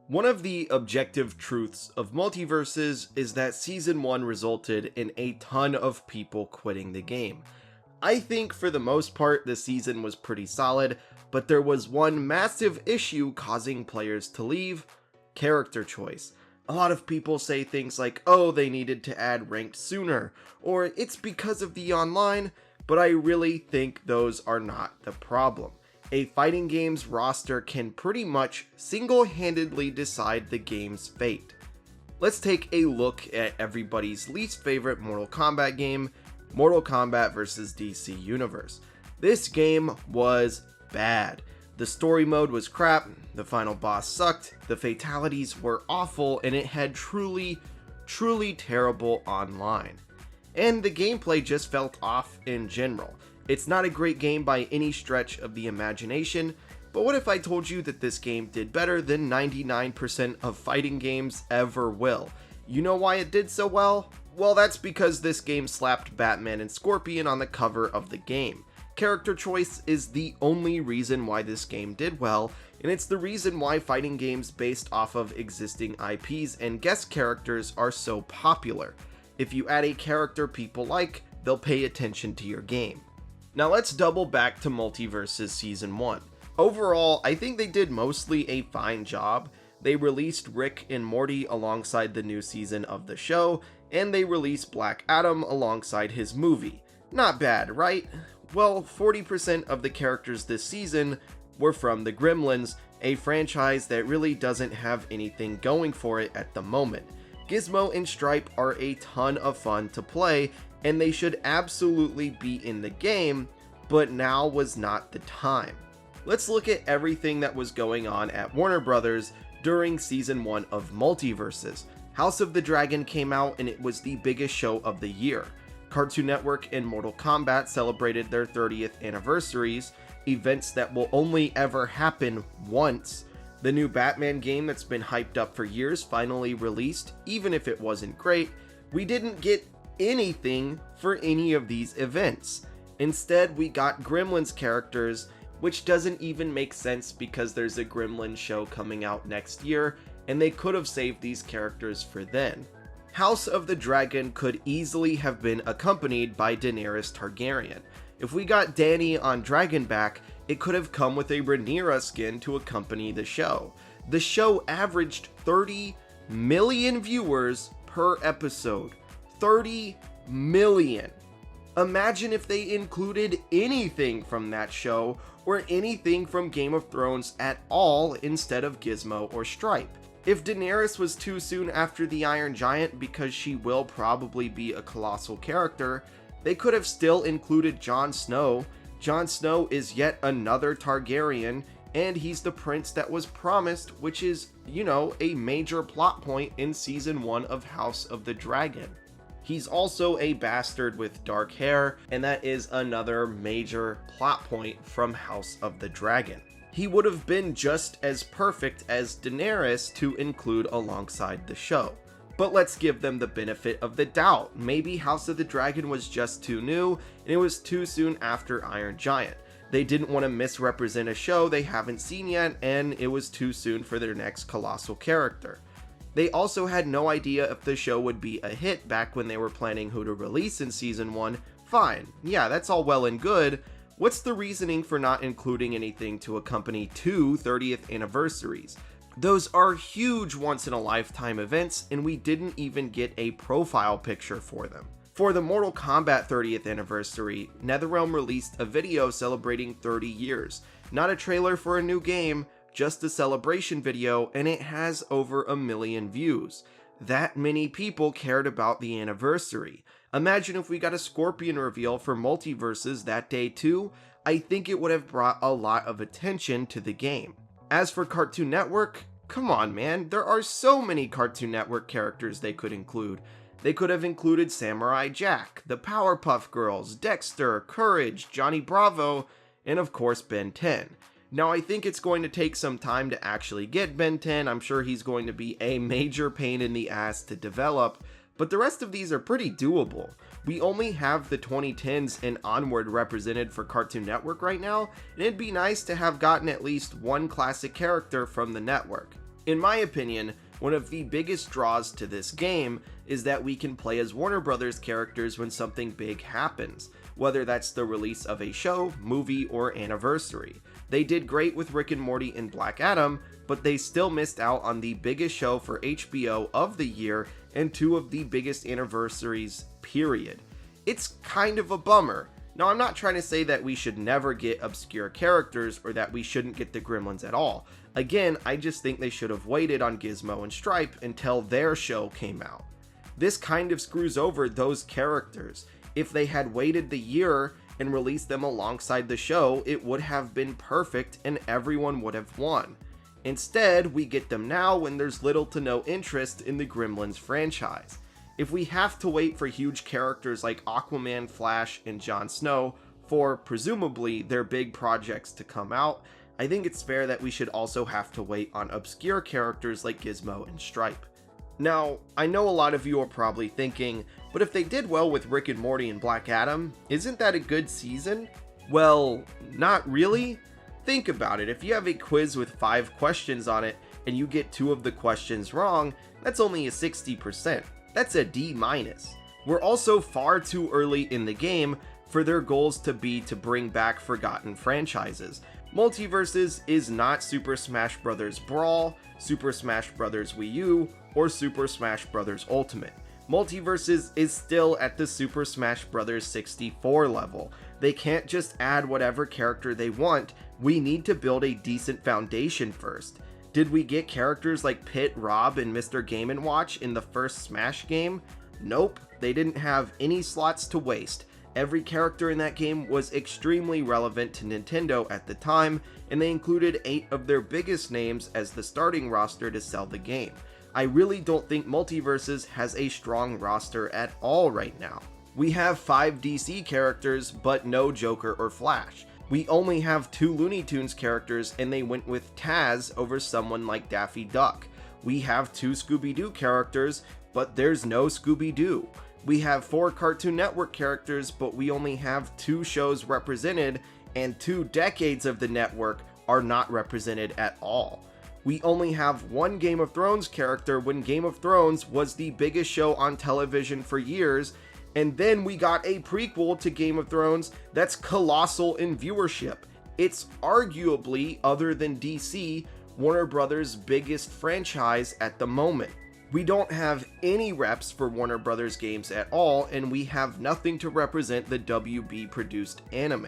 One of the objective truths of MultiVersus is that Season 1 resulted in a ton of people quitting the game. I think for the most part the season was pretty solid, but there was one massive issue causing players to leave: character choice. A lot of people say things like, oh, they needed to add ranked sooner, or it's because of the online, but I really think those are not the problem. A fighting game's roster can pretty much single-handedly decide the game's fate. Let's take a look at everybody's least favorite Mortal Kombat game, Mortal Kombat vs. DC Universe. This game was bad. The story mode was crap, the final boss sucked, the fatalities were awful, and it had truly terrible online. And the gameplay just felt off in general. It's not a great game by any stretch of the imagination, but what if I told you that this game did better than 99% of fighting games ever will? You know why it did so well? Well, that's because this game slapped Batman and Scorpion on the cover of the game. Character choice is the only reason why this game did well, and it's the reason why fighting games based off of existing IPs and guest characters are so popular. If you add a character people like, they'll pay attention to your game. Now let's double back to MultiVersus Season 1. Overall, I think they did mostly a fine job. They released Rick and Morty alongside the new season of the show, and they released Black Adam alongside his movie. Not bad, right? Well, 40% of the characters this season were from the Gremlins, a franchise that really doesn't have anything going for it at the moment. Gizmo and Stripe are a ton of fun to play, and they should absolutely be in the game, but now was not the time. Let's look at everything that was going on at Warner Brothers during Season 1 of MultiVersus. House of the Dragon came out and it was the biggest show of the year. Cartoon Network and Mortal Kombat celebrated their 30th anniversaries, events that will only ever happen once. The new Batman game that's been hyped up for years finally released, even if it wasn't great. We didn't get anything for any of these events. Instead, we got Gremlins characters, which doesn't even make sense because there's a Gremlins show coming out next year, and they could have saved these characters for then. House of the Dragon could easily have been accompanied by Daenerys Targaryen. If we got Dany on Dragonback, it could have come with a Rhaenyra skin to accompany the show. The show averaged 30 million viewers per episode. 30 million. Imagine if they included anything from that show or anything from Game of Thrones at all instead of Gizmo or Stripe. If Daenerys was too soon after the Iron Giant because she will probably be a colossal character, they could have still included Jon Snow. Jon Snow is yet another Targaryen, and he's the prince that was promised, which is, a major plot point in Season 1 of House of the Dragon. He's also a bastard with dark hair, and that is another major plot point from House of the Dragon. He would have been just as perfect as Daenerys to include alongside the show. But let's give them the benefit of the doubt. Maybe House of the Dragon was just too new, and it was too soon after Iron Giant. They didn't want to misrepresent a show they haven't seen yet, and it was too soon for their next colossal character. They also had no idea if the show would be a hit back when they were planning who to release in Season 1. Fine, yeah, that's all well and good. What's the reasoning for not including anything to accompany two 30th anniversaries? Those are huge once-in-a-lifetime events, and we didn't even get a profile picture for them. For the Mortal Kombat 30th anniversary, NetherRealm released a video celebrating 30 years. Not a trailer for a new game, just a celebration video, and it has over 1 million views. That many people cared about the anniversary. Imagine if we got a Scorpion reveal for MultiVersus that day too. I think it would have brought a lot of attention to the game. As for Cartoon Network, come on man, there are so many Cartoon Network characters they could include. They could have included Samurai Jack, the Powerpuff Girls, Dexter, Courage, Johnny Bravo, and of course Ben 10. Now I think it's going to take some time to actually get Ben 10, I'm sure he's going to be a major pain in the ass to develop, but the rest of these are pretty doable. We only have the 2010s and onward represented for Cartoon Network right now, and it'd be nice to have gotten at least one classic character from the network. In my opinion, one of the biggest draws to this game is that we can play as Warner Brothers characters when something big happens, whether that's the release of a show, movie, or anniversary. They did great with Rick and Morty and Black Adam, but they still missed out on the biggest show for HBO of the year and two of the biggest anniversaries, period. It's kind of a bummer. Now, I'm not trying to say that we should never get obscure characters or that we shouldn't get the Gremlins at all. Again, I just think they should have waited on Gizmo and Stripe until their show came out. This kind of screws over those characters. If they had waited the year and released them alongside the show, it would have been perfect and everyone would have won. Instead, we get them now when there's little to no interest in the Gremlins franchise. If we have to wait for huge characters like Aquaman, Flash, and Jon Snow for, presumably, their big projects to come out, I think it's fair that we should also have to wait on obscure characters like Gizmo and Stripe. Now, I know a lot of you are probably thinking, but if they did well with Rick and Morty and Black Adam, isn't that a good season? Well, not really. Think about it, if you have a quiz with 5 questions on it and you get 2 of the questions wrong, that's only a 60%. That's a D-. We're also far too early in the game for their goals to be to bring back forgotten franchises. MultiVersus is not Super Smash Bros. Brawl, Super Smash Bros. Wii U, or Super Smash Bros. Ultimate. MultiVersus is still at the Super Smash Bros. 64 level. They can't just add whatever character they want, we need to build a decent foundation first. Did we get characters like Pit, Rob, and Mr. Game & Watch in the first Smash game? Nope, they didn't have any slots to waste. Every character in that game was extremely relevant to Nintendo at the time, and they included 8 of their biggest names as the starting roster to sell the game. I really don't think MultiVersus has a strong roster at all right now. We have 5 DC characters, but no Joker or Flash. We only have 2 Looney Tunes characters and they went with Taz over someone like Daffy Duck. We have 2 Scooby-Doo characters, but there's no Scooby-Doo. We have 4 Cartoon Network characters, but we only have 2 shows represented, and 2 decades of the network are not represented at all. We only have 1 Game of Thrones character when Game of Thrones was the biggest show on television for years, and then we got a prequel to Game of Thrones that's colossal in viewership. It's arguably, other than DC, Warner Brothers' biggest franchise at the moment. We don't have any reps for Warner Brothers games at all, and we have nothing to represent the WB produced anime.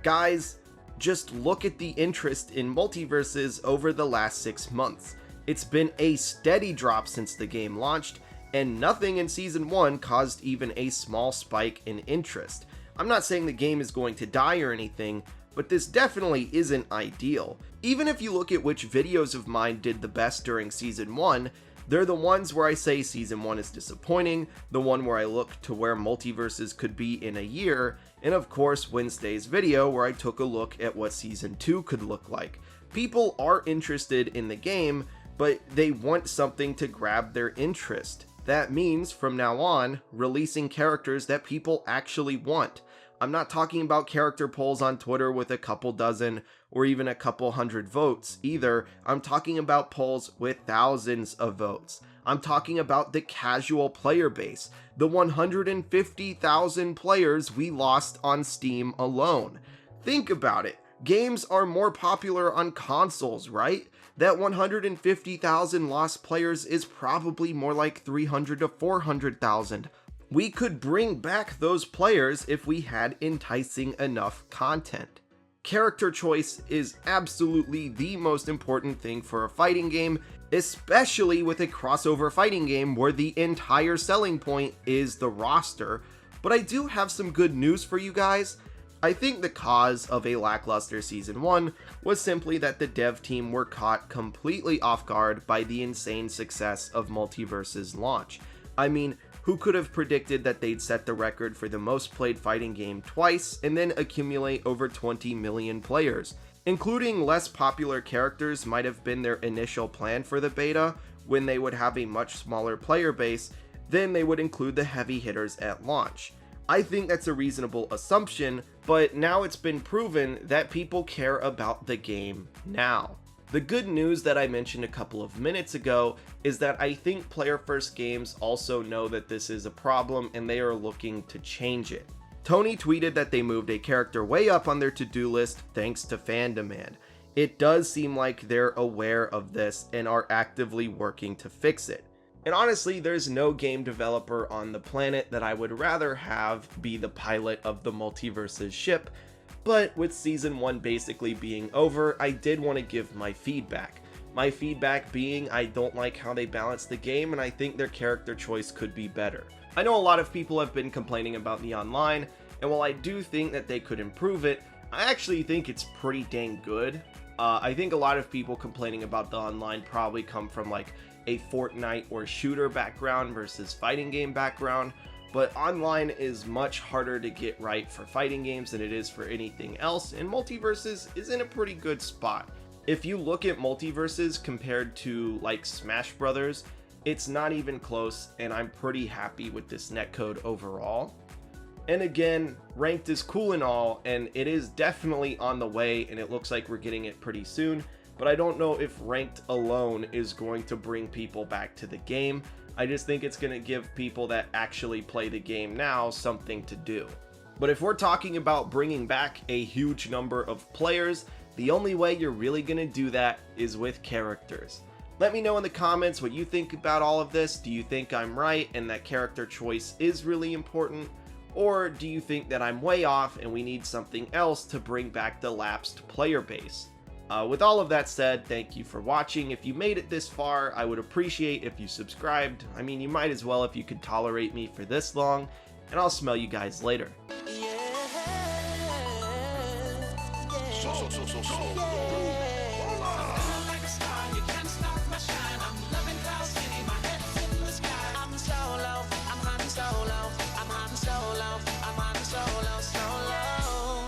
Guys, just look at the interest in MultiVersus over the last 6 months. It's been a steady drop since the game launched, and nothing in Season 1 caused even a small spike in interest. I'm not saying the game is going to die or anything, but this definitely isn't ideal. Even if you look at which videos of mine did the best during Season 1, they're the ones where I say Season 1 is disappointing, the one where I look to where MultiVersus could be in a year, and of course Wednesday's video where I took a look at what Season 2 could look like. People are interested in the game, but they want something to grab their interest. That means, from now on, releasing characters that people actually want. I'm not talking about character polls on Twitter with a couple dozen or even a couple hundred votes either. I'm talking about polls with thousands of votes. I'm talking about the casual player base, the 150,000 players we lost on Steam alone. Think about it. Games are more popular on consoles, right? That 150,000 lost players is probably more like 300 to 400,000. We could bring back those players if we had enticing enough content. Character choice is absolutely the most important thing for a fighting game, especially with a crossover fighting game where the entire selling point is the roster. But I do have some good news for you guys. I think the cause of a lackluster Season 1 was simply that the dev team were caught completely off guard by the insane success of MultiVersus' launch. I mean, who could have predicted that they'd set the record for the most played fighting game twice and then accumulate over 20 million players? Including less popular characters might have been their initial plan for the beta, when they would have a much smaller player base, then they would include the heavy hitters at launch. I think that's a reasonable assumption, but now it's been proven that people care about the game now. The good news that I mentioned a couple of minutes ago is that I think player first games also know that this is a problem and they are looking to change it. Tony tweeted that they moved a character way up on their to-do list thanks to fan demand. It does seem like they're aware of this and are actively working to fix it. And honestly, there's no game developer on the planet that I would rather have be the pilot of the MultiVersus ship, but with Season 1 basically being over, I did want to give my feedback. My feedback being I don't like how they balance the game and I think their character choice could be better. I know a lot of people have been complaining about the online, and while I do think that they could improve it, I actually think it's pretty dang good. I think a lot of people complaining about the online probably come from like a Fortnite or shooter background versus fighting game background, but online is much harder to get right for fighting games than it is for anything else, and MultiVersus is in a pretty good spot. If you look at MultiVersus compared to like Smash Brothers, it's not even close, and I'm pretty happy with this netcode overall. And again, ranked is cool and all, and it is definitely on the way, and it looks like we're getting it pretty soon, but I don't know if ranked alone is going to bring people back to the game. I just think it's going to give people that actually play the game now something to do. But if we're talking about bringing back a huge number of players, the only way you're really going to do that is with characters. Let me know in the comments what you think about all of this. Do you think I'm right and that character choice is really important? Or do you think that I'm way off and we need something else to bring back the lapsed player base? With all of that said, thank you for watching. If you made it this far, I would appreciate if you subscribed. I mean, you might as well if you could tolerate me for this long, and I'll smell you guys later. I'm so low.